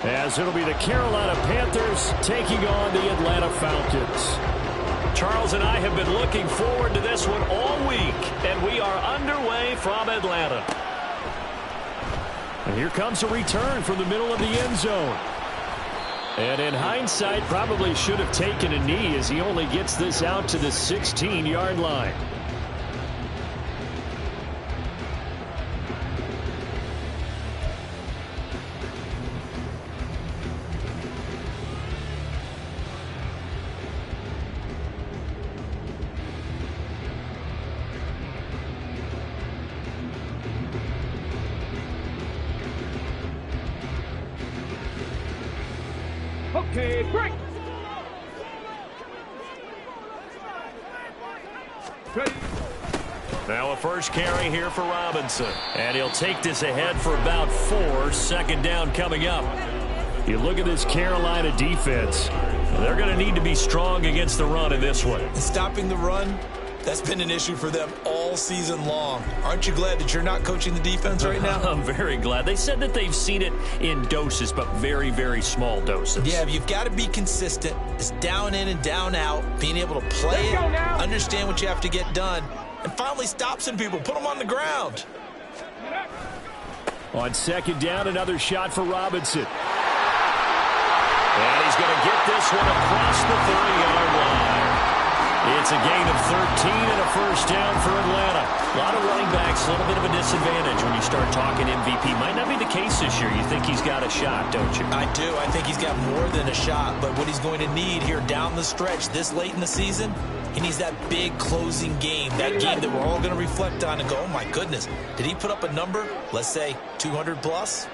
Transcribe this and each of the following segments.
As it'll be the Carolina Panthers taking on the Atlanta Falcons. Charles and I have been looking forward to this one all week, and we are underway from Atlanta. And here comes a return from the middle of the end zone. And in hindsight, probably should have taken a knee as he only gets this out to the 16-yard line. Okay, break. Now a first carry here for Robinson. And he'll take this ahead for about 4. Second down coming up. You look at this Carolina defense. They're going to need to be strong against the run in this one. Stopping the run, that's been an issue for them all season long. Aren't you glad that you're not coaching the defense right now? I'm very glad. They said that they've seen it in doses, but very, very small doses. Yeah, you've got to be consistent. It's down in and down out, being able to play it, understand what you have to get done, and finally stop some people, put them on the ground. On second down, another shot for Robinson. And he's going to get this one across the 30-yard line. It's a gain of 13 and a first down for Atlanta. A lot of running backs, a little bit of a disadvantage when you start talking MVP. Might not be the case this year. You think he's got a shot, don't you? I do. I think he's got more than a shot. But what he's going to need here down the stretch this late in the season, he needs that big closing game, that game that we're all going to reflect on and go, oh, my goodness, did he put up a number, let's say 200 plus?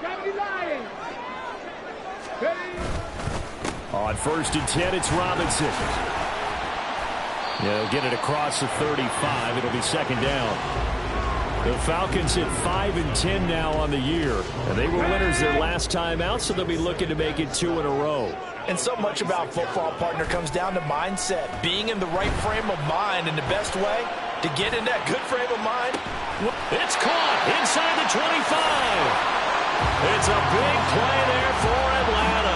On first and 10, it's Robinson. They'll get it across the 35. It'll be second down. The Falcons hit 5-10 now on the year. And they were winners their last time out, so they'll be looking to make it 2 in a row. And so much about football, partner, comes down to mindset. Being in the right frame of mind, and the best way to get in that good frame of mind. It's caught inside the 25. It's a big play there for Atlanta.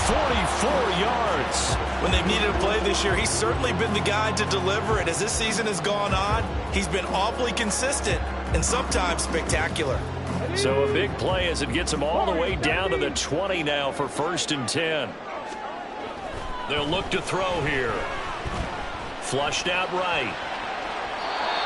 44 yards. When they've needed a play this year, he's certainly been the guy to deliver it. As this season has gone on, he's been awfully consistent and sometimes spectacular. So a big play as it gets him all the way down to the 20 now for first and 10. They'll look to throw here. Flushed out right.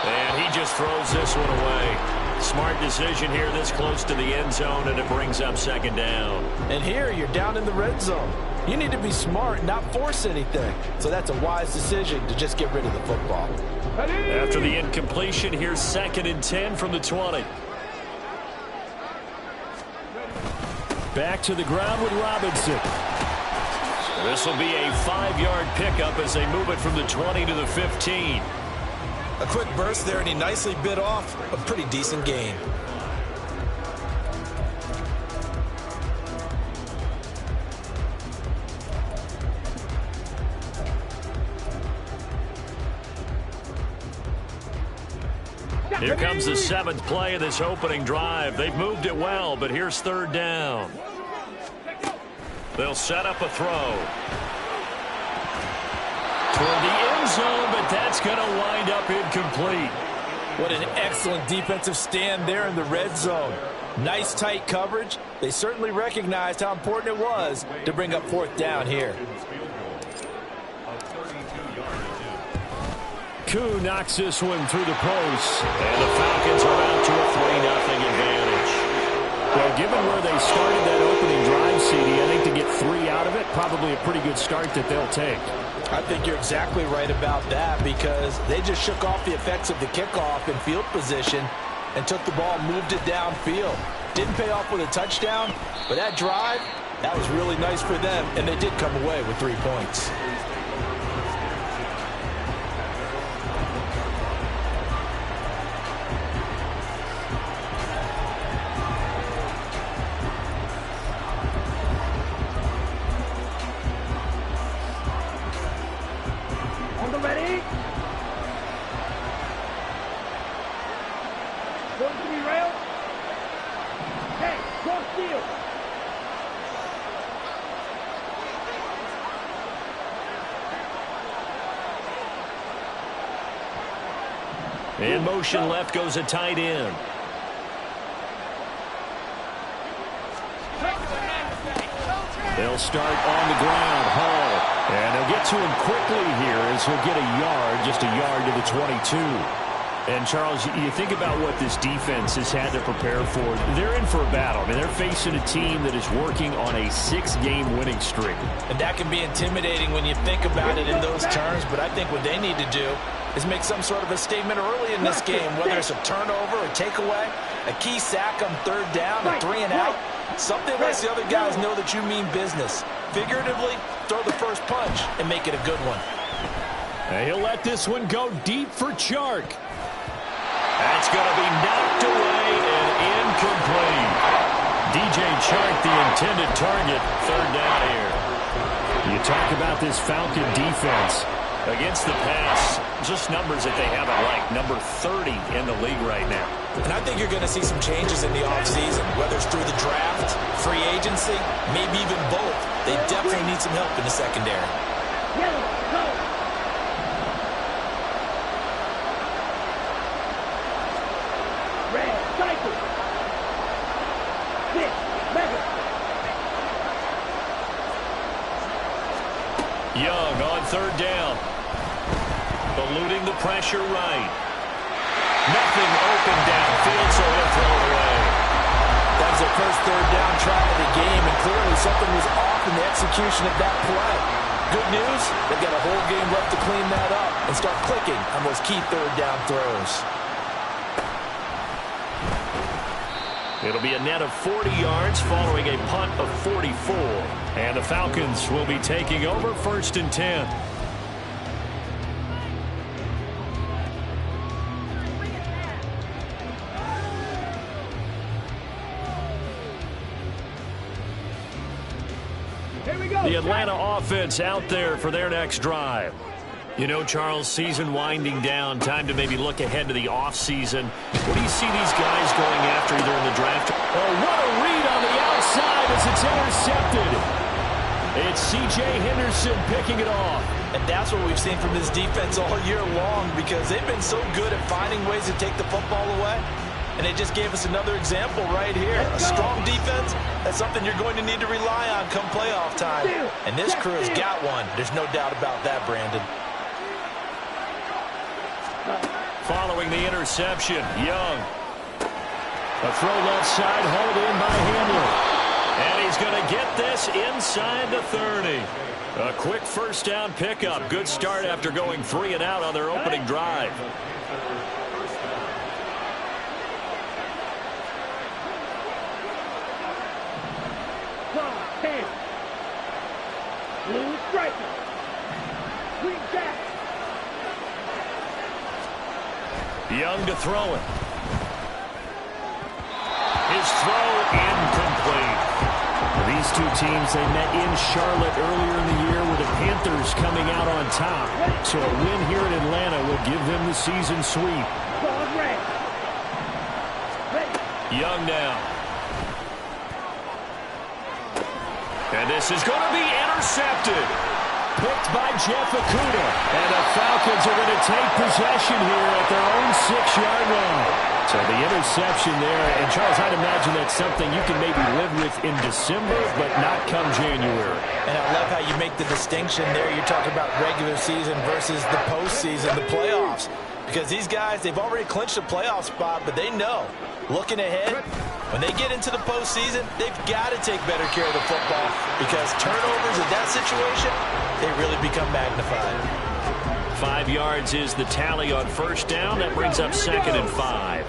And he just throws this one away. Smart decision here this close to the end zone, and it brings up second down. And here you're down in the red zone. You need to be smart, not force anything. So that's a wise decision to just get rid of the football. After the incompletion, here's second and 10 from the 20. Back to the ground with Robinson. This will be a 5-yard pickup as they move it from the 20 to the 15. A quick burst there, and he nicely bit off a pretty decent gain. Here comes the 7th play of this opening drive. They've moved it well, but here's third down. They'll set up a throw toward the end zone, but that's going to wind up incomplete. What an excellent defensive stand there in the red zone. Nice tight coverage. They certainly recognized how important it was to bring up fourth down here. Koo knocks this one through the post, and the Falcons are out to a 3-0 advantage. Well, given where they started that opening drive, CD, I think to get 3 out of it, probably a pretty good start that they'll take. I think you're exactly right about that, because they just shook off the effects of the kickoff and field position and took the ball and moved it downfield. Didn't pay off with a touchdown, but that drive, that was really nice for them, and they did come away with 3 points. In motion left goes a tight end. They'll start on the ground. Hall. And they'll get to him quickly here as he'll get a yard, just a yard to the 22. And, Charles, you think about what this defense has had to prepare for. They're in for a battle. I mean, they're facing a team that is working on a 6-game winning streak. And that can be intimidating when you think about it in those terms. But I think what they need to do is make some sort of a statement early in this game, whether it's a turnover, a takeaway, a key sack on third down, a 3-and-out. Something lets the other guys know that you mean business. Figuratively, throw the first punch and make it a good one. And he'll let this one go deep for Chark. That's going to be knocked away and incomplete. DJ Chark, the intended target, third down here. You talk about this Falcon defense against the pass, just numbers that they haven't liked. Number 30 in the league right now. And I think you're going to see some changes in the offseason, whether it's through the draft, free agency, maybe even both. They definitely need some help in the secondary. Young on third down. Eluding the pressure right. Nothing open downfield, so he'll throw it away. That was their first third down try of the game, and clearly something was off in the execution of that play. Good news, they've got a whole game left to clean that up and start clicking on those key third down throws. It'll be a net of 40 yards following a punt of 44. And the Falcons will be taking over first and 10. The Atlanta offense out there for their next drive. You know, Charles, season winding down, time to maybe look ahead to the offseason. What do you see these guys going after either in the draft? Oh, what a read on the outside as it's intercepted. It's C.J. Henderson picking it off. And that's what we've seen from this defense all year long, because they've been so good at finding ways to take the football away. And they just gave us another example right here. A strong defense, that's something you're going to need to rely on come playoff time. And this crew has got one. There's no doubt about that, Brandon. Following the interception, Young. A throw left side, hauled in by Hamler. And he's going to get this inside the 30. A quick first down pickup. Good start after going 3 and out on their opening drive. Blue striker. Green jack. Young to throw it. His throw incomplete. These two teams, they met in Charlotte earlier in the year with the Panthers coming out on top. So a win here in Atlanta will give them the season sweep. Young now. And this is going to be intercepted. Picked by Jeff Okudah. And the Falcons are going to take possession here at their own 6-yard line. So the interception there. And, Charles, I'd imagine that's something you can maybe live with in December, but not come January. And I love how you make the distinction there. You're talking about regular season versus the postseason, the playoffs. Because these guys, they've already clinched a playoff spot, but they know, looking ahead, when they get into the postseason, they've got to take better care of the football, because turnovers in that situation, they really become magnified. 5 yards is the tally on first down. That brings up 2nd and 5.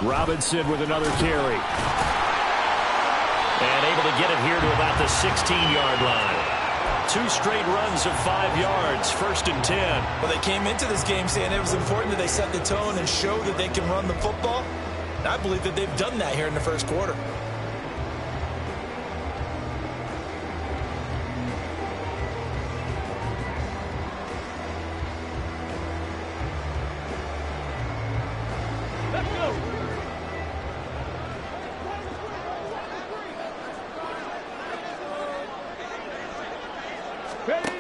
Robinson with another carry. And able to get it here to about the 16-yard line. 2 straight runs of 5 yards, 1st and 10. Well, they came into this game saying it was important that they set the tone and show that they can run the football. And I believe that they've done that here in the first quarter. Let's go. Ready?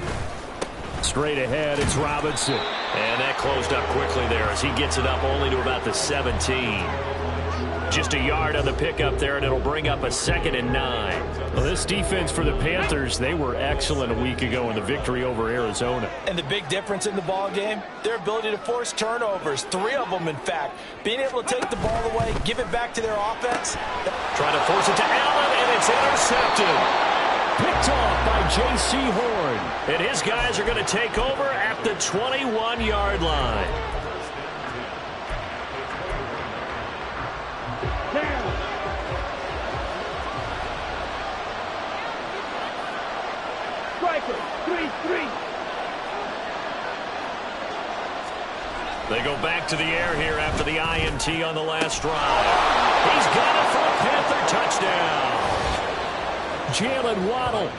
straight ahead. It's Robinson. And that closed up quickly there as he gets it up only to about the 17. Just a yard on the pickup there, and it'll bring up a 2nd and 9. Well, this defense for the Panthers, they were excellent a week ago in the victory over Arizona. And the big difference in the ball game, their ability to force turnovers, 3 of them in fact. Being able to take the ball away, give it back to their offense. Trying to force it to Allen, and it's intercepted. Picked off by J.C. Horn. And his guys are going to take over at the 21-yard line. Striker, 3-3. They go back to the air here after the INT on the last drive. He's got it for a Panther touchdown. Jalen Waddle.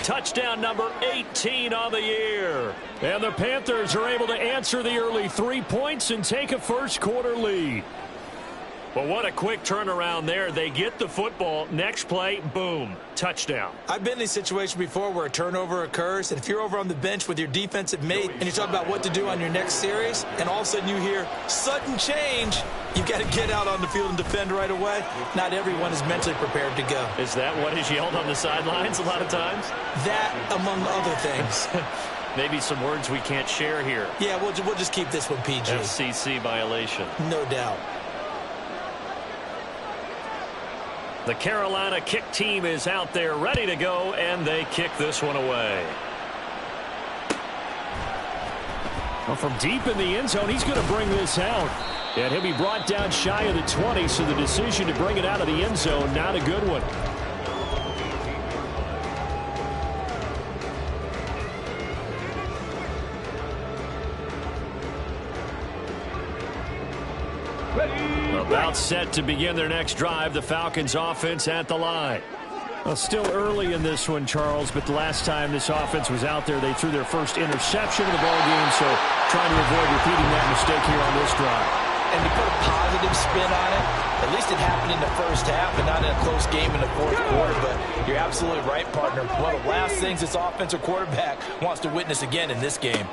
Touchdown number 18 on the year. And the Panthers are able to answer the early 3 points and take a first-quarter lead. Well, what a quick turnaround there. They get the football. Next play, boom, touchdown. I've been in a situation before where a turnover occurs, and if you're over on the bench with your defensive mate and you're talking about what to do on your next series, and all of a sudden you hear sudden change, you've got to get out on the field and defend right away. Not everyone is mentally prepared to go. Is that what is yelled on the sidelines a lot of times? That, among other things. Maybe some words we can't share here. Yeah, we'll just keep this one PG. FCC violation. No doubt. The Carolina kick team is out there ready to go, and they kick this one away. Well, from deep in the end zone, he's going to bring this out. And he'll be brought down shy of the 20, so the decision to bring it out of the end zone, not a good one. About set to begin their next drive. The Falcons offense at the line. Well, still early in this one, Charles, but the last time this offense was out there, they threw their first interception of the ball game, so trying to avoid repeating that mistake here on this drive. And to put a positive spin on it, at least it happened in the first half and not in a close game in the fourth quarter, but you're absolutely right, partner. One of the last things this offensive quarterback wants to witness again in this game.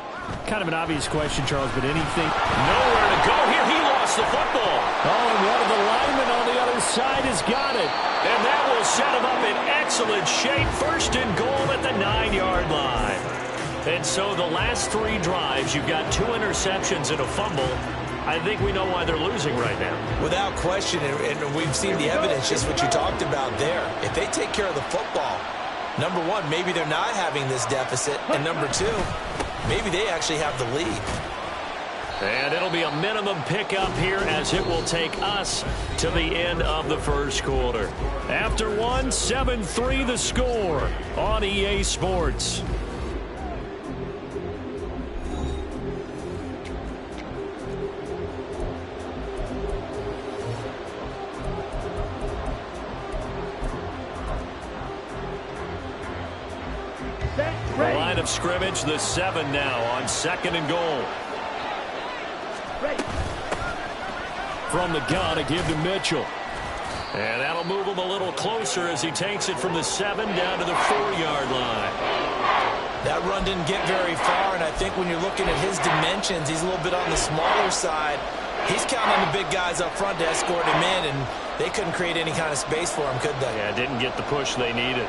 Kind of an obvious question, Charles, but anything? Nowhere to go here. He lost the football. Oh, and one of the linemen on the other side has got it. And that will set him up in excellent shape. First and goal at the 9-yard line. And so the last 3 drives, you've got 2 interceptions and a fumble. I think we know why they're losing right now. Without question, and we've seen the evidence, just what you talked about there. If they take care of the football, number one, maybe they're not having this deficit. And number 2, maybe they actually have the lead. And it'll be a minimum pickup here as it will take us to the end of the first quarter. After 1, 7-3 the score on EA Sports. The line of scrimmage, the 7 now on 2nd and goal. From the gun, a give to Mitchell. And that'll move him a little closer as he takes it from the 7 down to the 4-yard line. That run didn't get very far, and I think when you're looking at his dimensions, he's a little bit on the smaller side. He's counting on the big guys up front to escort him in, and they couldn't create any kind of space for him, could they? Yeah, didn't get the push they needed.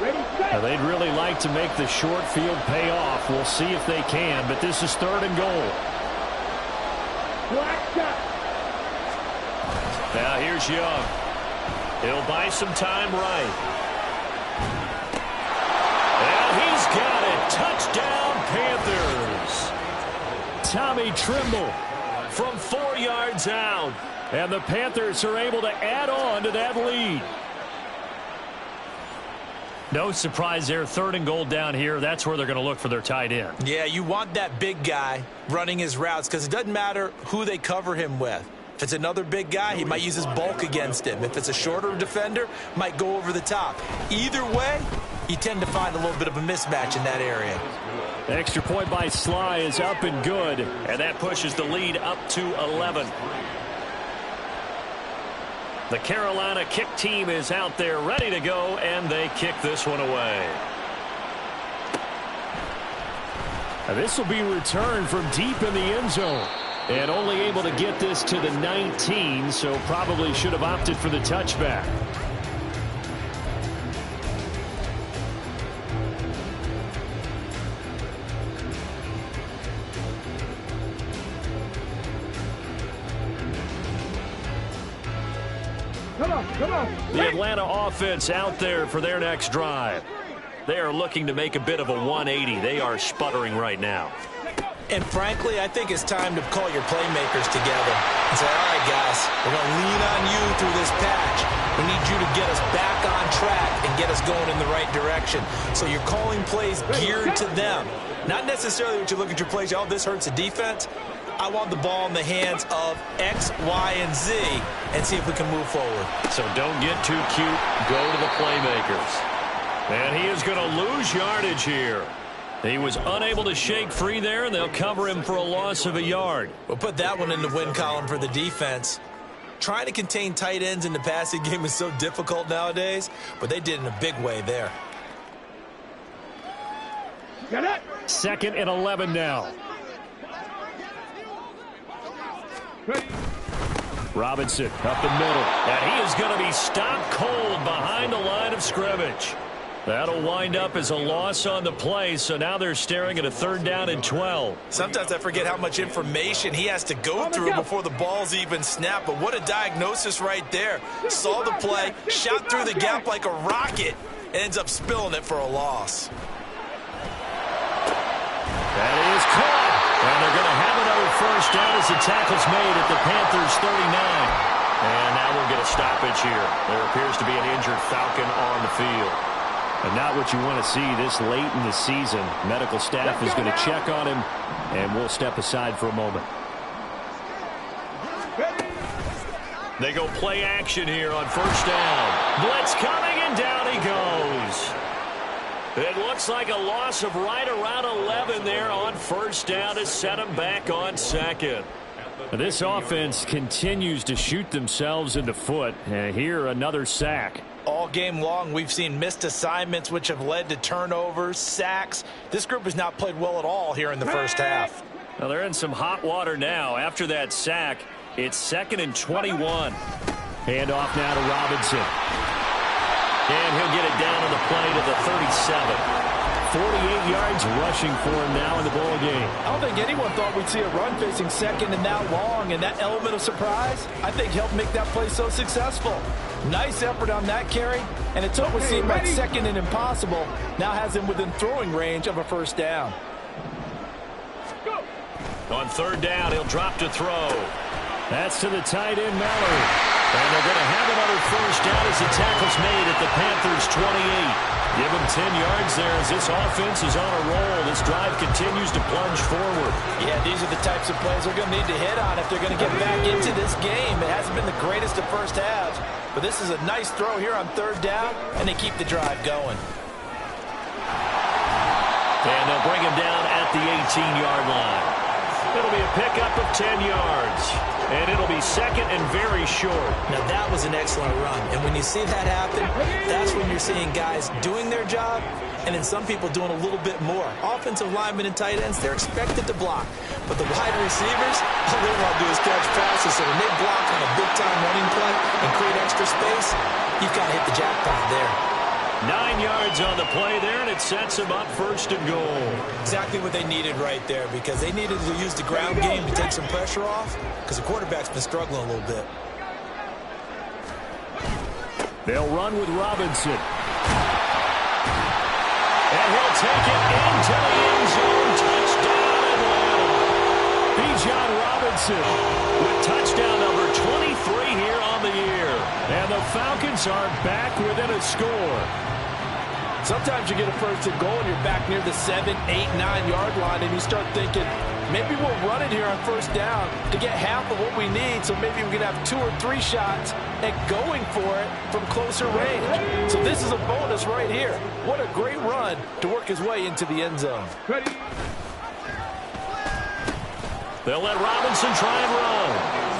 Now, they'd really like to make the short field pay off. We'll see if they can, but this is 3rd and goal. Now here's Young. He'll buy some time right. And he's got it. Touchdown, Panthers. Tommy Tremble from 4 yards out. And the Panthers are able to add on to that lead. No surprise there. 3rd and goal down here. That's where they're going to look for their tight end. Yeah, you want that big guy running his routes because it doesn't matter who they cover him with. If it's another big guy, he might use his bulk against him. If it's a shorter defender, might go over the top. Either way, you tend to find a little bit of a mismatch in that area. The extra point by Sly is up and good. And that pushes the lead up to 11. The Carolina kick team is out there ready to go, and they kick this one away. This will be returned from deep in the end zone. And only able to get this to the 19, so probably should have opted for the touchback. Come on. The Atlanta offense out there for their next drive. They are looking to make a bit of a 180. They are sputtering right now. And frankly, I think it's time to call your playmakers together and say, all right, guys, we're going to lean on you through this patch. We need you to get us back on track and get us going in the right direction. So you're calling plays geared to them. Not necessarily what you look at your plays, oh, this hurts the defense. I want the ball in the hands of X, Y, and Z and see if we can move forward. So don't get too cute. Go to the playmakers. And he is going to lose yardage here. He was unable to shake free there, and they'll cover him for a loss of a yard. We'll put that one in the win column for the defense. Trying to contain tight ends in the passing game is so difficult nowadays, but they did in a big way there. Get it. 2nd and 11 now. Ready. Robinson up the middle. And he is going to be stopped cold behind the line of scrimmage. That'll wind up as a loss on the play, so now they're staring at a 3rd down and 12. Sometimes I forget how much information he has to go through before the ball's even snapped, but what a diagnosis right there. Saw the play, shot through the gap like a rocket, and ends up spilling it for a loss. That is caught, and they're going to have another 1st down as the tackle's made at the Panthers' 39. And now we'll get a stoppage here. There appears to be an injured Falcon on the field. And not what you want to see this late in the season. Medical staff is going to check on him, and we'll step aside for a moment. They go play action here on 1st down. Blitz coming, and down he goes. It looks like a loss of right around 11 there on 1st down to set him back on 2nd. This offense continues to shoot themselves in the foot. And here, another sack. All game long, we've seen missed assignments, which have led to turnovers, sacks. This group has not played well at all here in the 1st half. Well, they're in some hot water now. After that sack, it's 2nd and 21. Hand off now to Robinson. And he'll get it down on the play to the 37. 48 yards rushing for him now in the ball game. I don't think anyone thought we'd see a run facing 2nd and that long, and that element of surprise, I think, helped make that play so successful. Nice effort on that carry, and it took what seemed like 2nd and impossible, now has him within throwing range of a 1st down. On 3rd down, he'll drop to throw. That's to the tight end, Mallory. And they're going to have another 1st down as the tackle's made at the Panthers' 28. Give him 10 yards there as this offense is on a roll. This drive continues to plunge forward. Yeah, these are the types of plays they're going to need to hit on if they're going to get back into this game. It hasn't been the greatest of 1st halves, but this is a nice throw here on 3rd down, and they keep the drive going. And they'll bring him down at the 18-yard line. It'll be a pickup of 10 yards. And it'll be 2nd and very short. Now, that was an excellent run. And when you see that happen, that's when you're seeing guys doing their job and then some people doing a little bit more. Offensive linemen and tight ends, they're expected to block. But the wide receivers, all they want to do is catch passes. So when they block on a big-time running play and create extra space, you've got to hit the jackpot there. 9 yards on the play there, and it sets them up 1st and goal. Exactly what they needed right there, because they needed to use the ground game to take some pressure off, because the quarterback's been struggling a little bit. They'll run with Robinson. And he'll take it into the end zone. Touchdown, Atlanta. Bijan Robinson with touchdown number 23 here on the year. And the Falcons are back within a score. Sometimes you get a 1st and goal and you're back near the 7, 8, 9-yard line, and you start thinking, maybe we'll run it here on 1st down to get half of what we need, so maybe we can have 2 or 3 shots at going for it from closer range. So this is a bonus right here. What a great run to work his way into the end zone. Ready. They'll let Robinson try and run.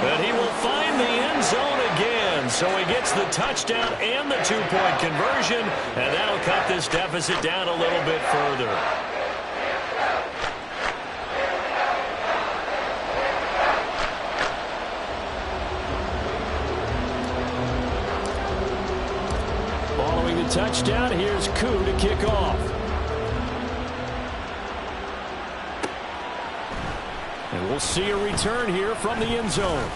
And he will find the end zone again. so he gets the touchdown and the two-point conversion, and that'll cut this deficit down a little bit further. Following the touchdown, here's Koo to kick off. And we'll see a return here from the end zone.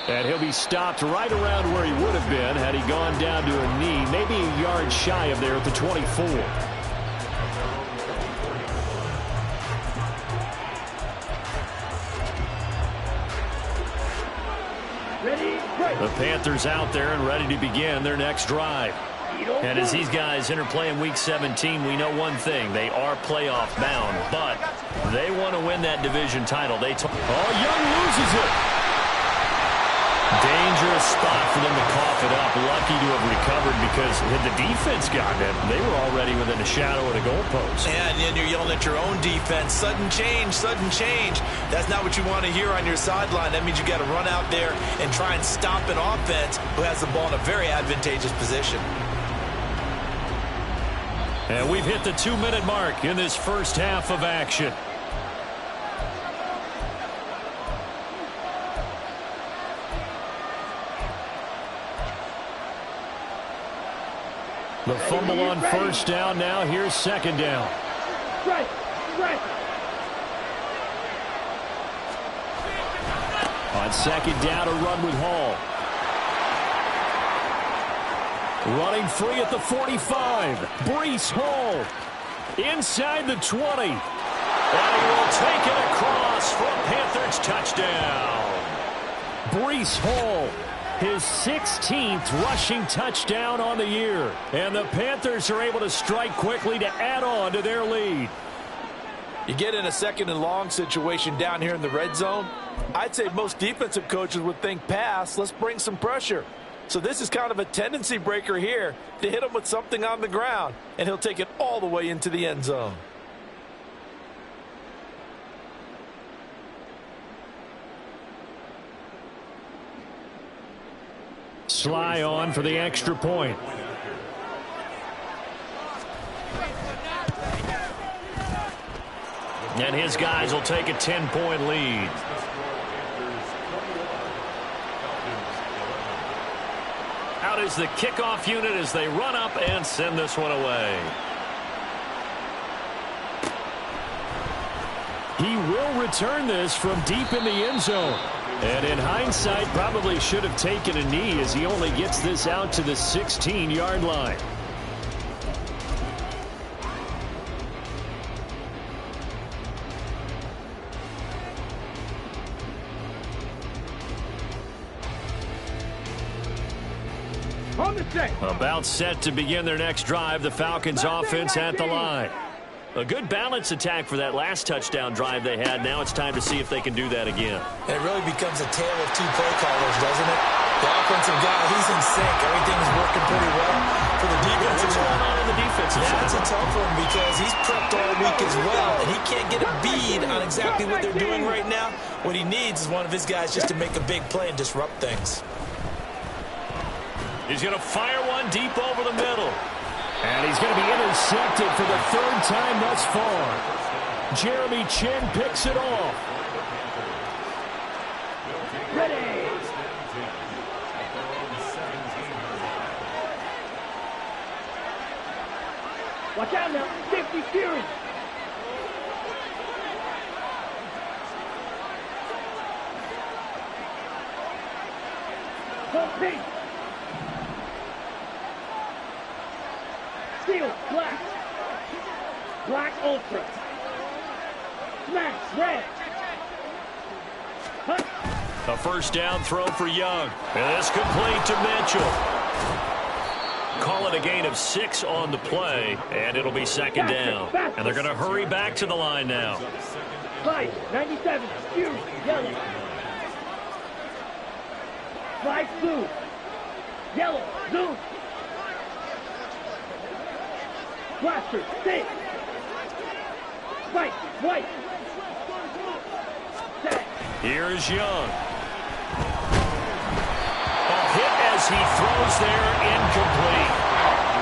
And he'll be stopped right around where he would have been had he gone down to a knee, maybe a yard shy of there at the 24. The Panthers out there and ready to begin their next drive. And as these guys interplay in Week 17, we know one thing. They are playoff bound, but they want to win that division title. Young loses it. Dangerous spot for them to cough it up. Lucky to have recovered because had the defense gotten it, they were already within a shadow of the goalpost. And then you're yelling at your own defense. Sudden change, sudden change. That's not what you want to hear on your sideline. That means you got to run out there and try and stop an offense who has the ball in a very advantageous position. And we've hit the 2-minute mark in this first half of action. The fumble on first down now. Here's second down. Right. On second down, a run with Hall. Running free at the 45. Breece Hall inside the 20. And he will take it across for a Panthers touchdown. Breece Hall, his 16th rushing touchdown on the year. And the Panthers are able to strike quickly to add on to their lead. You get in a second and long situation down here in the red zone. I'd say most defensive coaches would think pass. Let's bring some pressure. So this is kind of a tendency breaker here to hit him with something on the ground. And he'll take it all the way into the end zone. Sly on for the extra point. And his guys will take a 10-point lead. Out is the kickoff unit as they run up and send this one away. He will return this from deep in the end zone. And in hindsight, probably should have taken a knee as he only gets this out to the 16-yard line. About set to begin their next drive, the Falcons offense at the line. A good balance attack for that last touchdown drive they had. Now it's time to see if they can do that again. And it really becomes a tale of two play callers, doesn't it? The offensive guy, he's in sync. Everything's working pretty well. For the defensive What's going on in the defensive side? That's a tough one because he's prepped all week as well, and he can't get a bead on exactly what they're doing right now. What he needs is one of his guys just to make a big play and disrupt things. He's going to fire one deep over the middle. And he's going to be intercepted for the third time thus far. Jeremy Chinn picks it off. Ready. Watch out now. Safety Fury. Full pace. Steel, black. Black Ultra. Smash, red. Hunt. A first down throw for Young. And this complete to Mitchell. Call it a gain of 6 on the play, and it'll be second down. And they're going to hurry back to the line now. Slide, 97, Fury, yellow. Slide, blue. Yellow, zoom. Blaster, six. Spike, white. Set. Here's Young. A hit as He throws there, incomplete.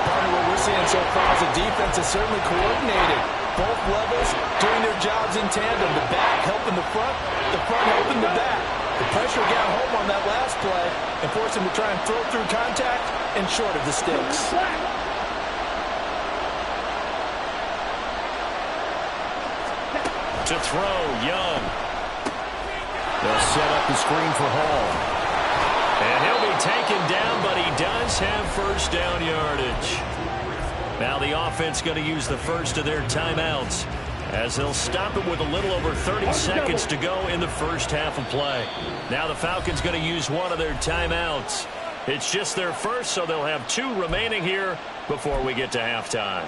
Partner, what we're seeing so far is the defense is certainly coordinated. Both levels doing their jobs in tandem. The back helping the front helping the back. The pressure got home on that last play and forced him to try and throw through contact and short of the sticks. To throw, Young. They'll set up the screen for Hall. And he'll be taken down, but he does have first down yardage. Now the offense going to use the first of their timeouts as they'll stop it with a little over 30 seconds to go in the first half of play. Now the Falcons going to use one of their timeouts. It's just their first, so they'll have 2 remaining here before we get to halftime.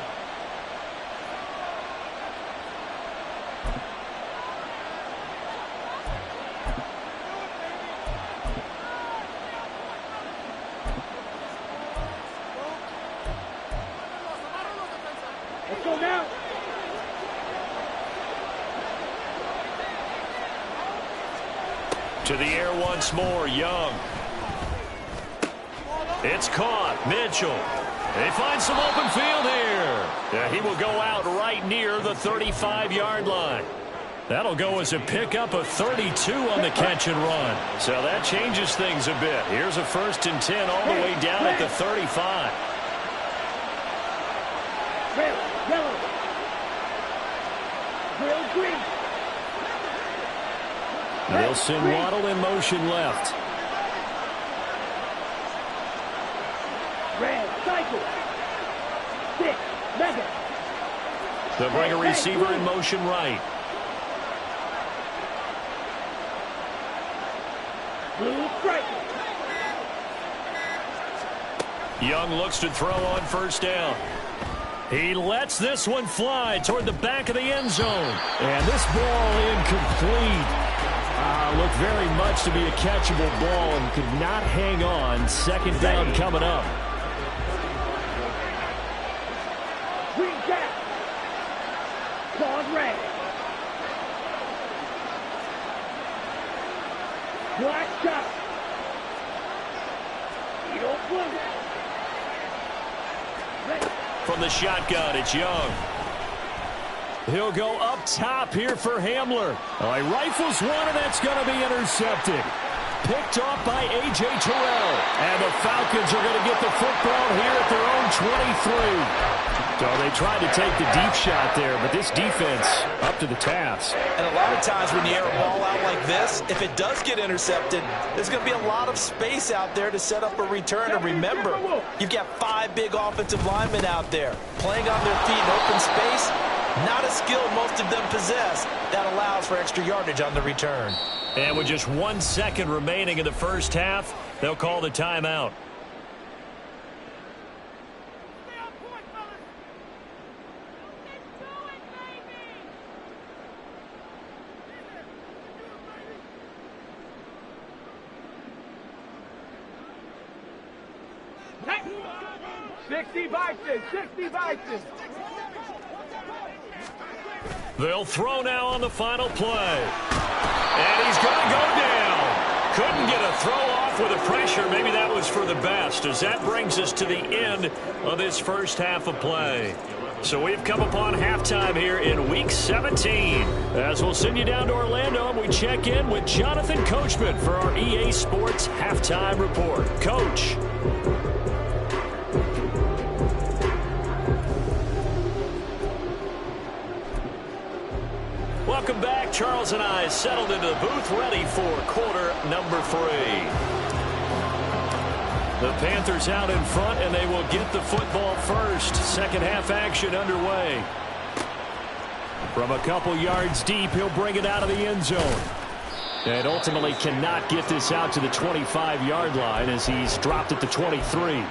Let's go now. To the air once more, Young. It's caught. Mitchell. They find some open field here. Yeah, he will go out right near the 35-yard line. That'll go as a pickup of 32 on the catch and run. So that changes things a bit. Here's a 1st and 10 all the way down at the 35. Red, yellow. Real green. They'll send Waddle in motion left. Red, cycle. 6, mega. They'll bring a receiver in motion right. Blue, strike. Young looks to throw on first down. He lets this one fly toward the back of the end zone. And this ball incomplete. Looked very much to be a catchable ball and could not hang on. 2nd down coming up. Green jack. Claude red. Black shot. Eagle blue. Red. From the shotgun, it's Young. He'll go up top here for Hamler. Oh, he rifles one, and that's going to be intercepted. Picked off by A.J. Terrell. And the Falcons are going to get the football here at their own 23. So they tried to take the deep shot there, but this defense up to the task. And a lot of times when you air a ball out like this, if it does get intercepted, there's going to be a lot of space out there to set up a return. And remember, you've got 5 big offensive linemen out there playing on their feet in open space. Not a skill most of them possess. That allows for extra yardage on the return. And with just 1 second remaining in the first half, they'll call the timeout. They'll throw now on the final play. And he's going to go down. Couldn't get a throw off with the pressure. Maybe that was for the best, as that brings us to the end of this first half of play. So we've come upon halftime here in Week 17. As we'll send you down to Orlando, and we check in with Jonathan Coachman for our EA Sports Halftime Report. Coach. Welcome back. Charles and I settled into the booth, ready for quarter number 3. The Panthers out in front, and they will get the football first. Second half action underway. From a couple yards deep, he'll bring it out of the end zone. And ultimately cannot get this out to the 25-yard line as he's dropped at the 23.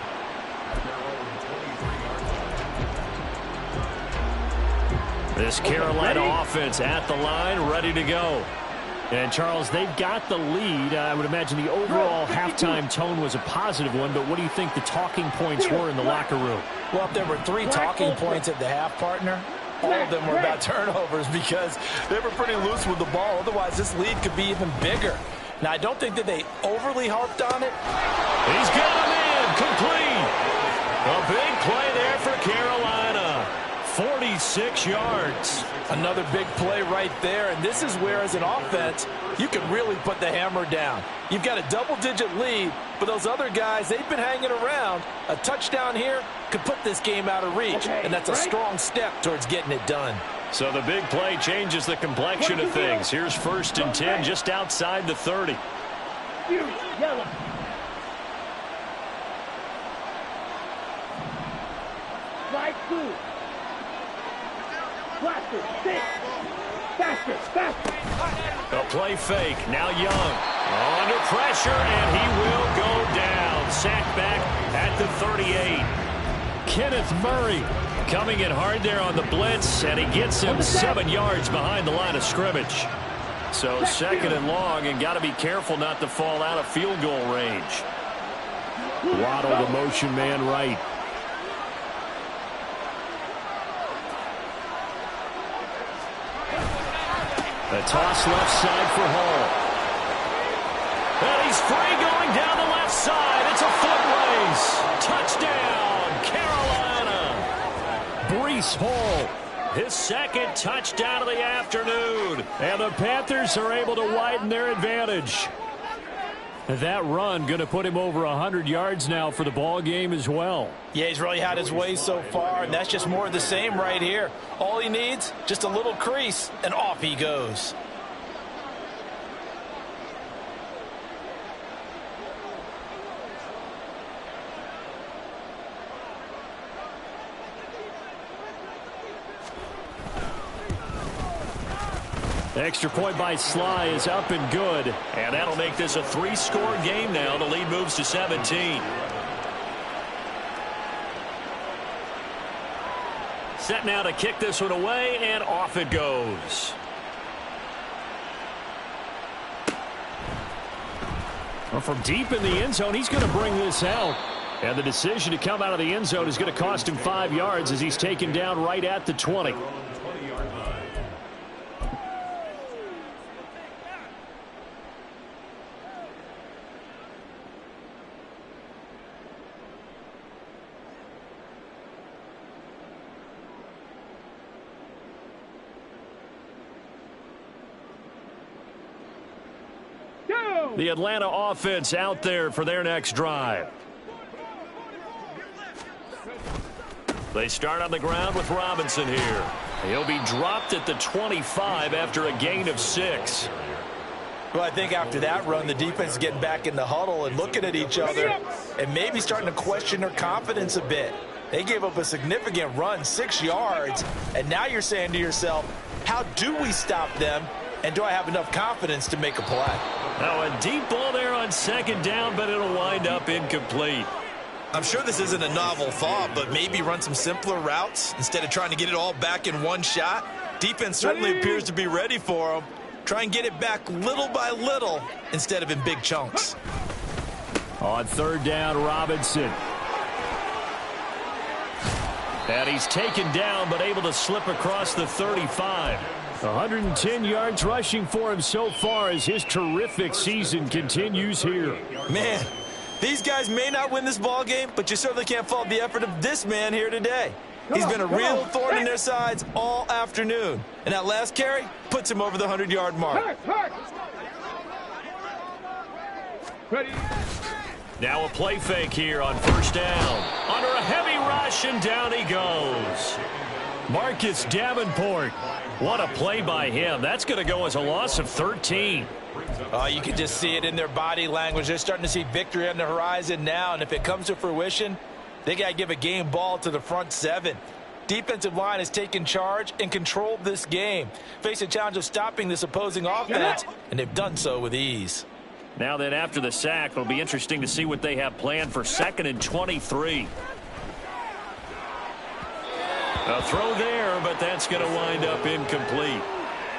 This Carolina offense at the line, ready to go. And, Charles, they've got the lead. I would imagine the overall halftime tone was a positive one, but what do you think the talking points were in the locker room? Well, if there were 3 talking points at the half, partner, all of them were about turnovers because they were pretty loose with the ball. Otherwise, this lead could be even bigger. Now, I don't think that they overly harped on it. He's got him in, complete. A big play there for Carolina. 46 yards. Another big play right there, and this is where, as an offense, you can really put the hammer down. You've got a double-digit lead, but those other guys, they've been hanging around. A touchdown here could put this game out of reach, and that's a strong step towards getting it done. So the big play changes the complexion of things. Here's 1st and 10 just outside the 30. Yellow. Slide through. Faster, six. Faster. A play fake. Now Young. Under pressure, and he will go down. Sacked back at the 38. Kenneth Murray coming in hard there on the blitz, and he gets him 7 yards behind the line of scrimmage. So 2nd and long, and got to be careful not to fall out of field goal range. Waddle, the motion man right. A toss left side for Hall. And he's free going down the left side. It's a foot race. Touchdown, Carolina. Breece Hall, his 2nd touchdown of the afternoon. And the Panthers are able to widen their advantage. That run going to put him over 100 yards now for the ball game as well. Yeah, he's really had his way so far, and that's just more of the same right here. All he needs, just a little crease, and off he goes. The extra point by Sly is up and good. And that'll make this a 3-score game now. The lead moves to 17. Set now to kick this one away, and off it goes. Well, from deep in the end zone, he's going to bring this out. And the decision to come out of the end zone is going to cost him 5 yards as he's taken down right at the 20. The Atlanta offense out there for their next drive. They start on the ground with Robinson here. He'll be dropped at the 25 after a gain of 6. Well, I think after that run, the defense is getting back in the huddle and looking at each other and maybe starting to question their confidence a bit. They gave up a significant run, 6 yards, and now you're saying to yourself, how do we stop them, and do I have enough confidence to make a play? Now a deep ball there on 2nd down, but it'll wind up incomplete. I'm sure this isn't a novel thought, but maybe run some simpler routes instead of trying to get it all back in one shot. Defense certainly appears to be ready for them. Try and get it back little by little instead of in big chunks. On 3rd down, Robinson. And he's taken down, but able to slip across the 35. 110 yards rushing for him so far as his terrific season continues here. Man, these guys may not win this ball game, but you certainly can't fault the effort of this man here today. He's been a real thorn in their sides all afternoon. And that last carry puts him over the 100-yard mark. Ready. Now a play fake here on 1st down. Under a heavy rush, and down he goes. Marcus Davenport. What a play by him. That's going to go as a loss of 13. You can just see it in their body language. They're starting to see victory on the horizon now, and if it comes to fruition, they got to give a game ball to the front 7. Defensive line has taken charge and controlled this game. Face a challenge of stopping this opposing offense, and they've done so with ease. Now then, after the sack, it'll be interesting to see what they have planned for 2nd and 23. A throw there, but that's going to wind up incomplete.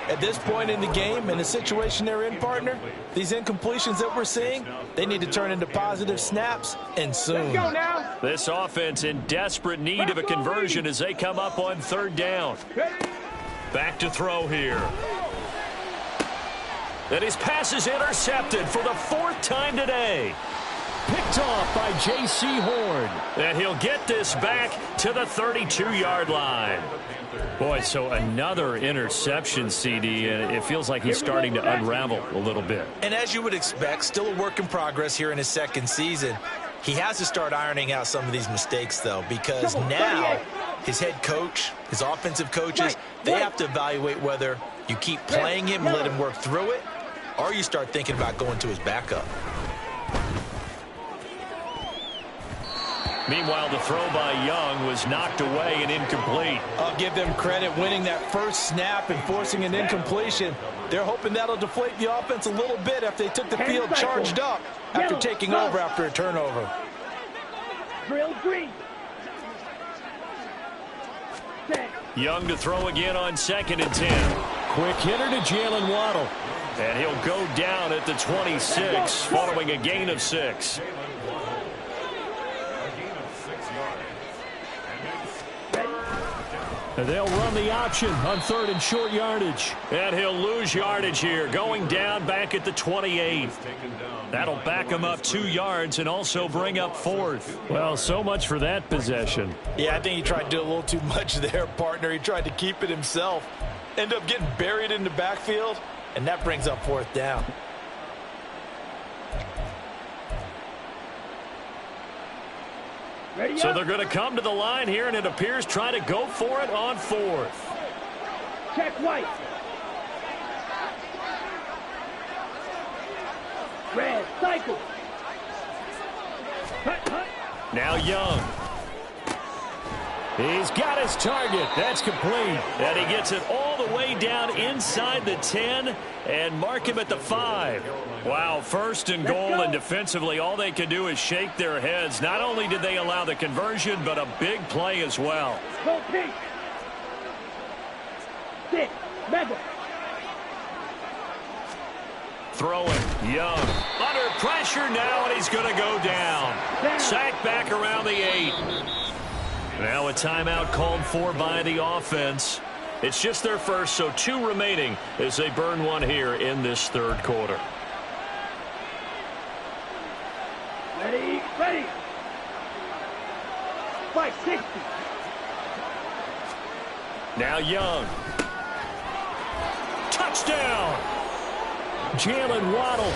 At this point in the game, in the situation they're in, partner, these incompletions that we're seeing, they need to turn into positive snaps, and soon. Let's go now. This offense in desperate need of a conversion as they come up on 3rd down. Back to throw here. And his pass is intercepted for the 4th time today. Picked off by J.C. Horn. And he'll get this back to the 32-yard line. Boy, so another interception, CD, and it feels like he's starting to unravel a little bit. And as you would expect, still a work in progress here in his 2nd season. He has to start ironing out some of these mistakes, though, because now his head coach, his offensive coaches, they have to evaluate whether you keep playing him and let him work through it, or you start thinking about going to his backup. Meanwhile, the throw by Young was knocked away and incomplete. I'll give them credit winning that first snap and forcing an incompletion. They're hoping that'll deflate the offense a little bit after they took the field charged up after taking over after a turnover. Drill green. Young to throw again on 2nd and 10. Quick hitter to Jalen Waddle. And he'll go down at the 26 following a gain of 6. And they'll run the option on 3rd and short yardage. And he'll lose yardage here, going down back at the 28. That'll back him up 2 yards and also bring up 4th. Well, so much for that possession. Yeah, I think he tried to do a little too much there, partner. He tried to keep it himself. End up getting buried in the backfield, and that brings up 4th down. So they're going to come to the line here, and it appears trying to go for it on 4th. Check White. Red, cycle. Cut. Now Young. He's got his target. That's complete. And he gets it all the way down inside the 10 and mark him at the 5. Wow, 1st and goal, and defensively all they can do is shake their heads. Not only did they allow the conversion, but a big play as well. Go pink. 6, mega. Throwing, Young. Under pressure now, and he's going to go down. Sacked back around the 8. Now a timeout called for by the offense. It's just their first, so 2 remaining as they burn one here in this 3rd quarter. Ready. 560. Now Young. Touchdown! Jalen Waddle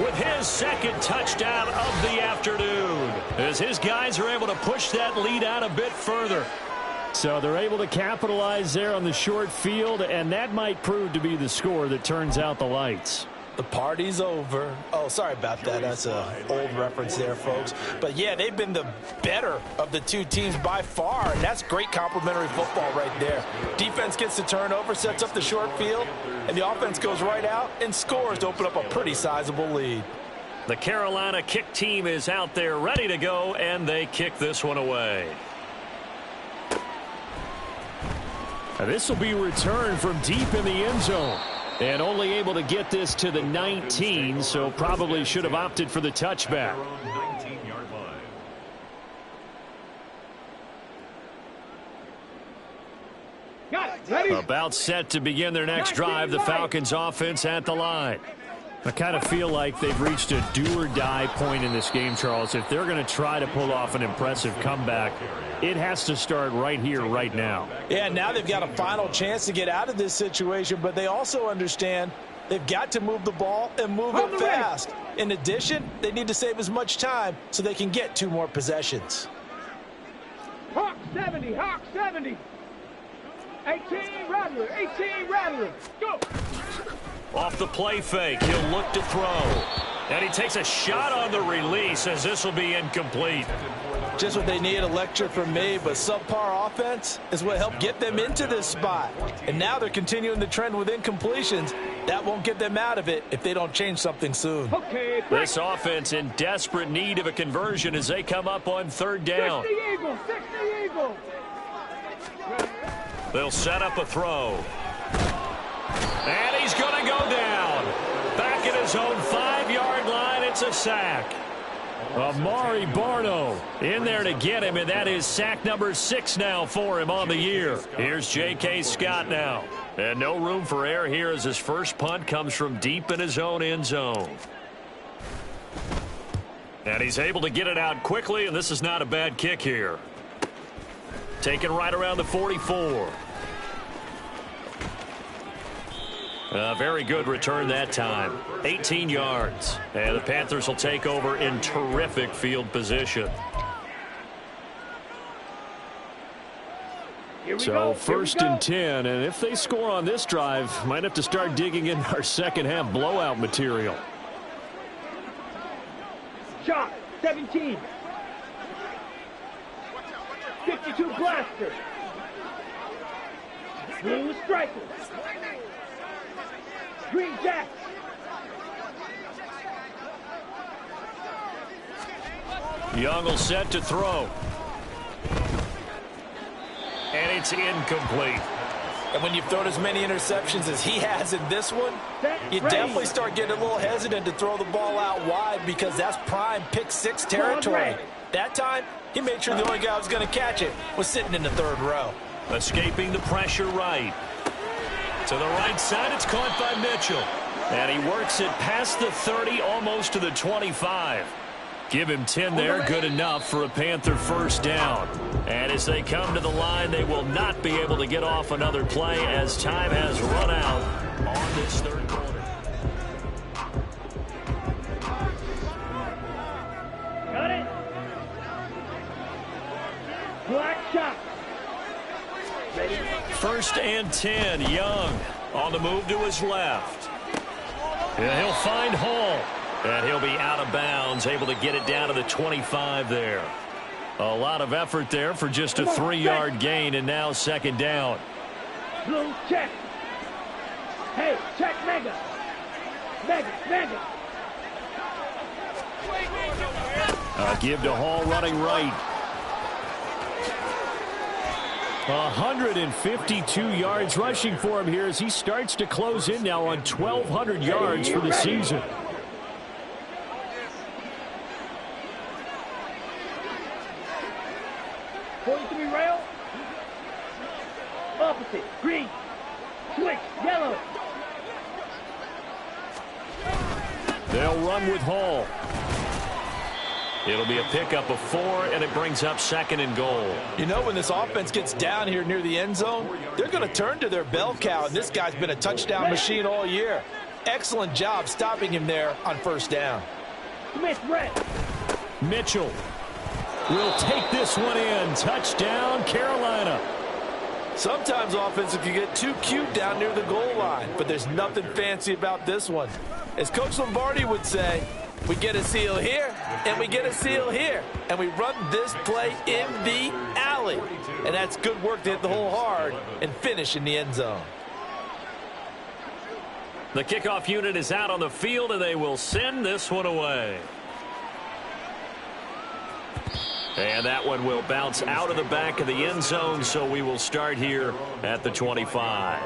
with his 2nd touchdown of the afternoon, as his guys are able to push that lead out a bit further. So they're able to capitalize there on the short field, and that might prove to be the score that turns out the lights. The party's over. Oh, sorry about that. That's an old reference there, folks. But, yeah, they've been the better of the 2 teams by far, and that's great complimentary football right there. Defense gets the turnover, sets up the short field, and the offense goes right out and scores to open up a pretty sizable lead. The Carolina kick team is out there ready to go, and they kick this one away. This will be returned from deep in the end zone. And only able to get this to the 19, so probably should have opted for the touchback. Got it. Ready. About set to begin their next drive, the Falcons offense at the line. I kind of feel like they've reached a do-or-die point in this game, Charles. If they're going to try to pull off an impressive comeback, it has to start right here, right now. Yeah, now they've got a final chance to get out of this situation, but they also understand they've got to move the ball and move it fast. In addition, they need to save as much time so they can get 2 more possessions. Hawk 70, Hawk 70. 18 Rattler, go. Off the play fake, he'll look to throw. And he takes a shot on the release as this will be incomplete. Just what they need, a lecture from me, but subpar offense is what helped get them into this spot. And now they're continuing the trend with incompletions. That won't get them out of it if they don't change something soon. Okay, this offense in desperate need of a conversion as they come up on 3rd down. 60 Eagle. They'll set up a throw. And he's going to go down. Back at his own 5-yard line, it's a sack. Amari Barno in there to get him, and that is sack number 6 now for him on the year. Here's J.K. Scott now. And no room for error here as his first punt comes from deep in his own end zone. And he's able to get it out quickly, and this is not a bad kick here. Taken right around the 44. A very good return that time. 18 yards. And the Panthers will take over in terrific field position. So first and 10, and if they score on this drive, might have to start digging in our second half blowout material. Shot, 17. 52 blaster. Blue striker. Green Jacks. Young will set to throw. And it's incomplete. And when you've thrown as many interceptions as he has in this one, you definitely start getting a little hesitant to throw the ball out wide because that's prime pick six territory. That time, he made sure the only guy who was going to catch it was sitting in the third row. Escaping the pressure right. To the right side, it's caught by Mitchell. And he works it past the 30, almost to the 25. Give him 10 there, good enough for a Panther first down. And as they come to the line, they will not be able to get off another play as time has run out on this third quarter. Got it. Black shot. Ready. First and 10, Young on the move to his left. And he'll find Hall. And he'll be out of bounds, able to get it down to the 25 there. A lot of effort there for just a 3-yard gain, and now second down. Blue check. Hey, check Mega. Mega. Give to Hall running right. 152 yards rushing for him here as he starts to close in now on 1,200 yards for the season. Rail. Opposite. Green. Switch. Yellow. They'll run with Hall. It'll be a pickup of 4, and it brings up second and goal. You know, when this offense gets down here near the end zone, they're going to turn to their bell cow, and this guy's been a touchdown machine all year. Excellent job stopping him there on first down. Smith, red. Mitchell will take this one in. Touchdown, Carolina. Sometimes offensive can get too cute down near the goal line, but there's nothing fancy about this one. As Coach Lombardi would say, we get a seal here, and we get a seal here, and we run this play in the alley. And that's good work to hit the hole hard and finish in the end zone. The kickoff unit is out on the field, and they will send this one away. And that one will bounce out of the back of the end zone, so we will start here at the 25.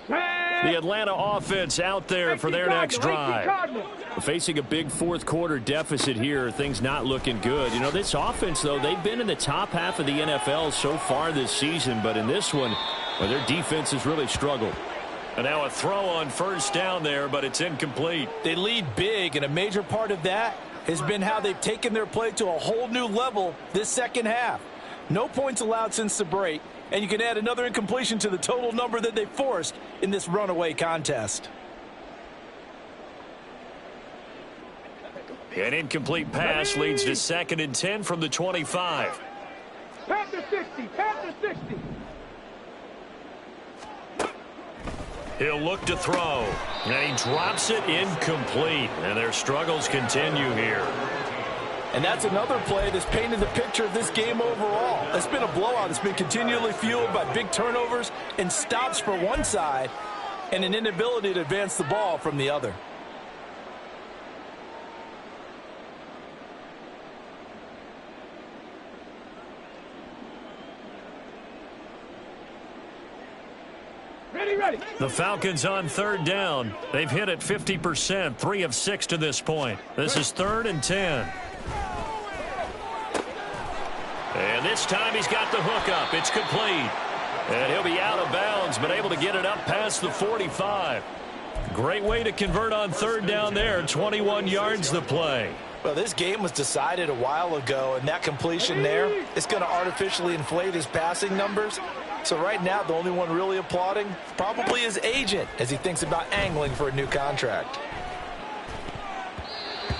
The Atlanta offense out there for their next drive. Facing a big fourth quarter deficit here, things not looking good. You know, this offense, though, they've been in the top half of the NFL so far this season, but in this one, well, their defense has really struggled. And now a throw on first down there, but it's incomplete. They lead big, and a major part of that has been how they've taken their play to a whole new level this second half. No points allowed since the break, and you can add another incompletion to the total number that they forced in this runaway contest. An incomplete pass leads to second and 10 from the 25. Panther 60, Panther 60. He'll look to throw, and he drops it incomplete, and their struggles continue here. And that's another play that's painted the picture of this game overall. It's been a blowout. It's been continually fueled by big turnovers and stops for one side and an inability to advance the ball from the other. Ready. The Falcons on third down. They've hit it 50%, 3 of 6 to this point. This is 3rd and 10. And this time he's got the hook up. It's complete. And he'll be out of bounds, but able to get it up past the 45. Great way to convert on third down there. 21 yards the play. Well, this game was decided a while ago, and that completion there is going to artificially inflate his passing numbers. So right now, the only one really applauding probably his agent as he thinks about angling for a new contract.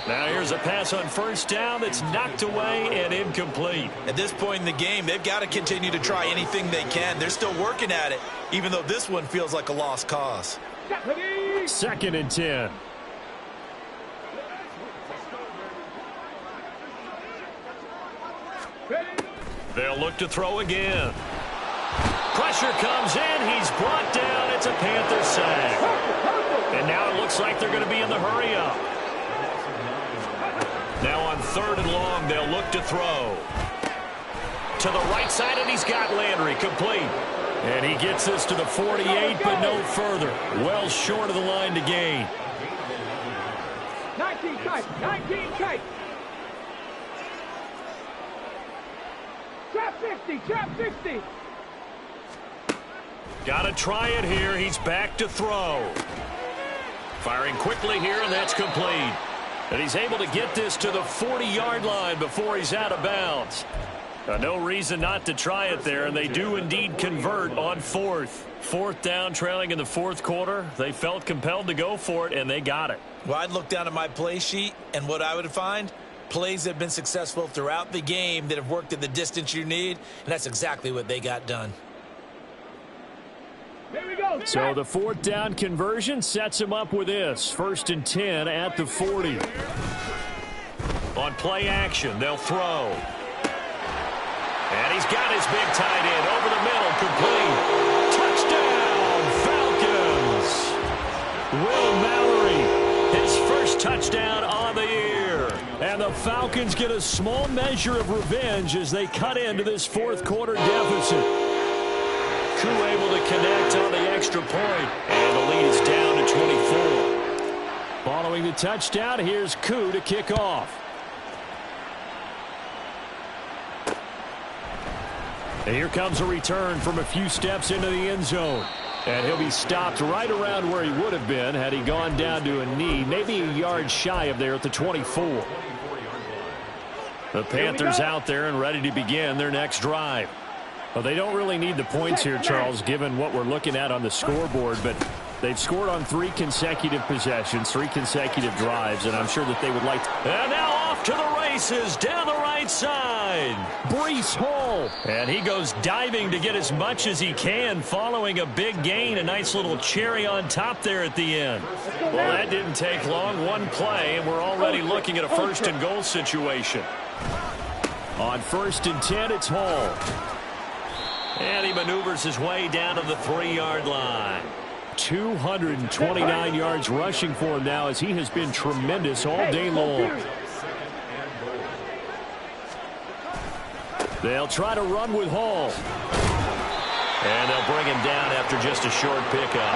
Now here's a pass on first down that's knocked away and incomplete. At this point in the game, they've got to continue to try anything they can. They're still working at it, even though this one feels like a lost cause. 2nd and 10. They'll look to throw again. Pressure comes in. He's brought down. It's a Panther sack. And now it looks like they're going to be in the hurry up. Now on 3rd and long, they'll look to throw. To the right side, and he's got Landry complete. And he gets this to the 48, but no further. Well short of the line to gain. 19 tight. Trap 60. Got to try it here. He's back to throw. Firing quickly here, and that's complete. And he's able to get this to the 40-yard line before he's out of bounds. No reason not to try it there, and they do indeed convert on 4th. 4th down, trailing in the 4th quarter. They felt compelled to go for it, and they got it. Well, I'd look down at my play sheet, and what I would find, plays that have been successful throughout the game that have worked at the distance you need, and that's exactly what they got done. Here we go. So the 4th down conversion sets him up with this. 1st and 10 at the 40. On play action, they'll throw. And he's got his big tight end over the middle, complete. Touchdown, Falcons! Will Mallory, his first touchdown on the year. And the Falcons get a small measure of revenge as they cut into this 4th quarter deficit. Koo able to connect on the extra point, and the lead is down to 24. Following the touchdown, here's Koo to kick off. And here comes a return from a few steps into the end zone. And he'll be stopped right around where he would have been had he gone down to a knee, maybe a yard shy of there at the 24. The Panthers out there and ready to begin their next drive. Well, they don't really need the points here, Charles, given what we're looking at on the scoreboard, but they've scored on 3 consecutive possessions, 3 consecutive drives, and I'm sure that they would like to. And now off to the races down the right side. Breece Hall. And he goes diving to get as much as he can following a big gain. A nice little cherry on top there at the end. Well, that didn't take long. One play, and we're already looking at a 1st and goal situation. On 1st and 10, it's Hall. And he maneuvers his way down to the 3-yard line. 229 yards rushing for him now as he has been tremendous all day long. They'll try to run with Hall. And they'll bring him down after just a short pickup.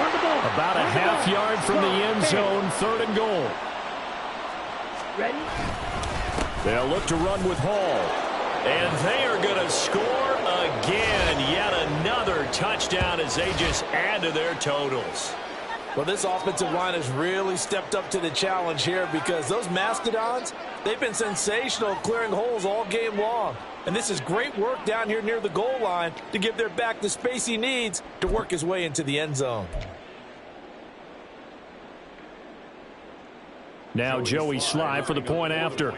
About a half yard from the end zone, 3rd and goal. Ready? They'll look to run with Hall. And they are going to score again. Yet another touchdown as they just add to their totals. Well, this offensive line has really stepped up to the challenge here because those Mastodons, they've been sensational clearing holes all game long. And this is great work down here near the goal line to give their back the space he needs to work his way into the end zone. Now Joey Sly for the point after.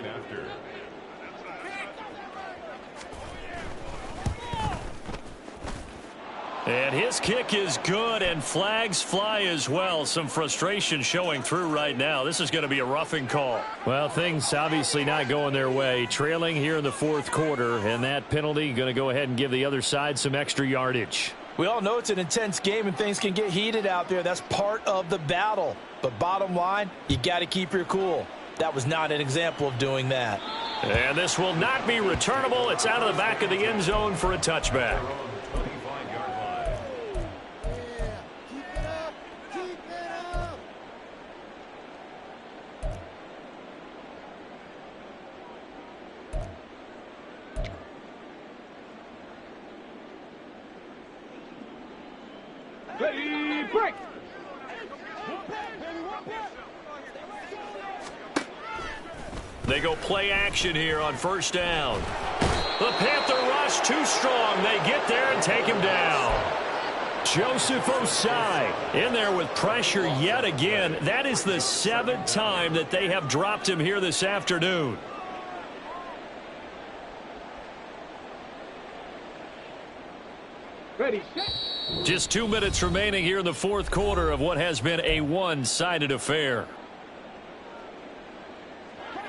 And his kick is good, and flags fly as well. Some frustration showing through right now. This is going to be a roughing call. Well, things obviously not going their way. Trailing here in the 4th quarter, and that penalty going to go ahead and give the other side some extra yardage. We all know it's an intense game and things can get heated out there. That's part of the battle. But bottom line, you got to keep your cool. That was not an example of doing that. And this will not be returnable. It's out of the back of the end zone for a touchback. Ready, break. They go play action here on first down. The Panther rush too strong. They get there and take him down. Joseph Osai in there with pressure yet again. That is the 7th time that they have dropped him here this afternoon. Ready, set. Just 2 minutes remaining here in the fourth quarter of what has been a one-sided affair.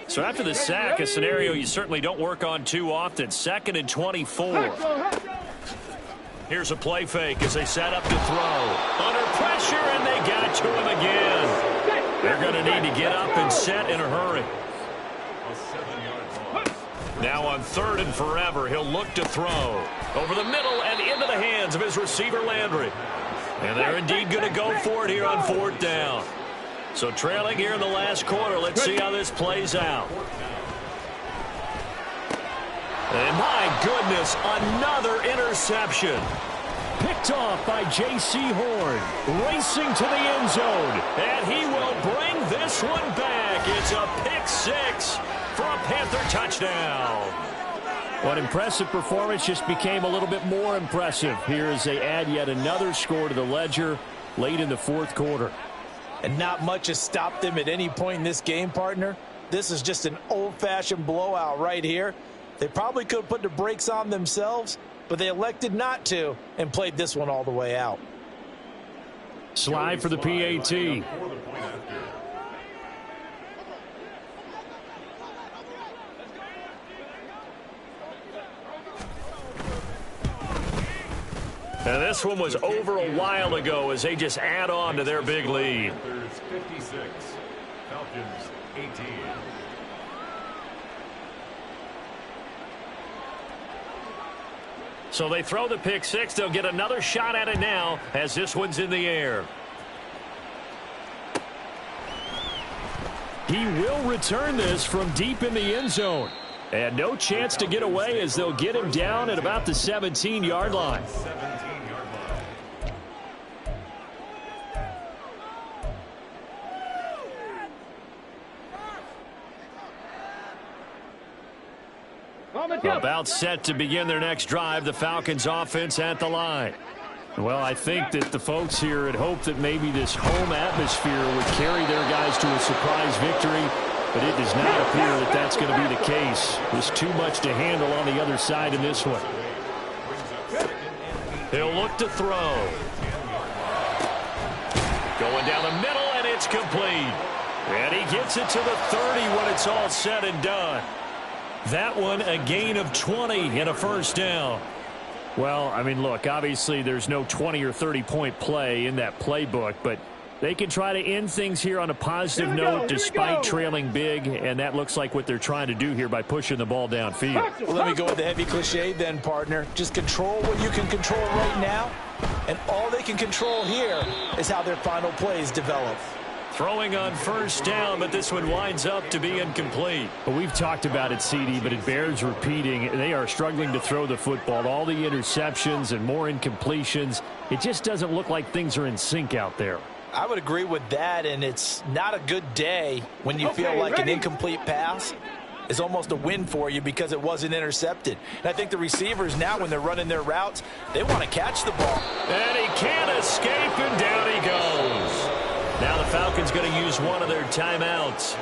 So after the sack, a scenario you certainly don't work on too often. 2nd and 24. Here's a play fake as they set up to throw. Under pressure, and they got to him again. They're going to need to get up and set in a hurry. Now on 3rd and forever, he'll look to throw. Over the middle and into the hands of his receiver, Landry. And they're indeed going to go for it here on 4th down. So trailing here in the last quarter. Let's see how this plays out. And my goodness, another interception. Picked off by J.C. Horn. Racing to the end zone. And he will bring this one back. It's a pick 6 for a Panther touchdown. What impressive performance just became a little bit more impressive here as they add yet another score to the ledger late in the fourth quarter. And not much has stopped them at any point in this game, partner. This is just an old-fashioned blowout right here. They probably could have put the brakes on themselves, but they elected not to and played this one all the way out. Slide for the PAT. And this one was over a while ago as they just add on to their big lead. 56, Falcons 18. So they throw the pick 6. They'll get another shot at it now as this one's in the air. He will return this from deep in the end zone. And no chance to get away as they'll get him down at about the 17-yard line. About set to begin their next drive, the Falcons offense at the line. Well, I think that the folks here had hoped that maybe this home atmosphere would carry their guys to a surprise victory, but it does not appear that that's going to be the case. There's too much to handle on the other side in this one. He'll look to throw. Going down the middle, and it's complete. And he gets it to the 30 when it's all said and done. That one, a gain of 20 and a first down. Well, I mean, look, obviously there's no 20 or 30-point play in that playbook, but they can try to end things here on a positive note despite trailing big, and that looks like what they're trying to do here by pushing the ball downfield. Well, let me go with the heavy cliche then, partner. Just control what you can control right now, and all they can control here is how their final plays develop. Throwing on first down, but this one winds up to be incomplete. Well, we've talked about it, CD, but it bears repeating. They are struggling to throw the football. All the interceptions and more incompletions. It just doesn't look like things are in sync out there. I would agree with that, and it's not a good day when you feel like an incomplete pass is almost a win for you because it wasn't intercepted. And I think the receivers now, when they're running their routes, they want to catch the ball. And he can't escape, and down he goes. Now the Falcons going to use one of their timeouts.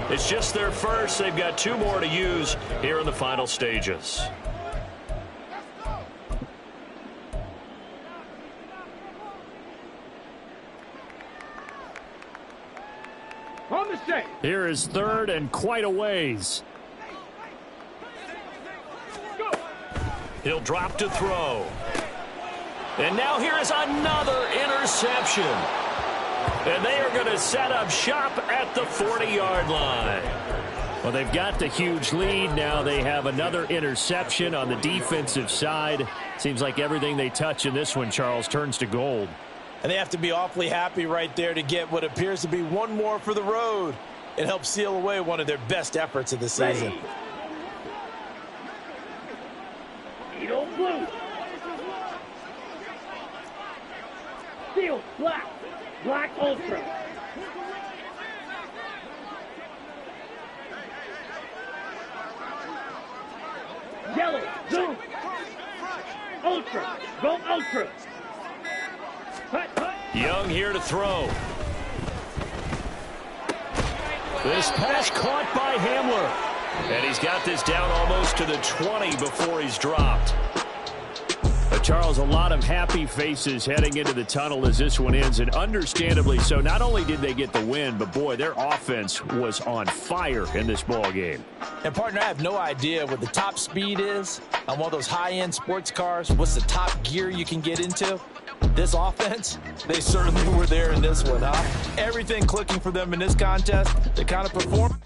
It's just their first. They've got 2 more to use here in the final stages. On the set. Here is 3rd and quite a ways. Go. He'll drop to throw. And now here is another interception. And they are going to set up shop at the 40-yard line. Well, they've got the huge lead. Now they have another interception on the defensive side. Seems like everything they touch in this one, Charles, turns to gold. And they have to be awfully happy right there to get what appears to be one more for the road. It helps seal away one of their best efforts of the season. Eagle blue. Steel, black. Black Ultra. Yellow, Zoom. Ultra. Go Ultra. Hut, hut. Young here to throw. This pass caught by Hamler. And he's got this down almost to the 20 before he's dropped. Charles, a lot of happy faces heading into the tunnel as this one ends, and understandably so. Not only did they get the win, but boy, their offense was on fire in this ball game. And partner, I have no idea what the top speed is on one of those high-end sports cars. What's the top gear you can get into? This offense, they certainly were there in this one, huh? Everything clicking for them in this contest, the kind of performance.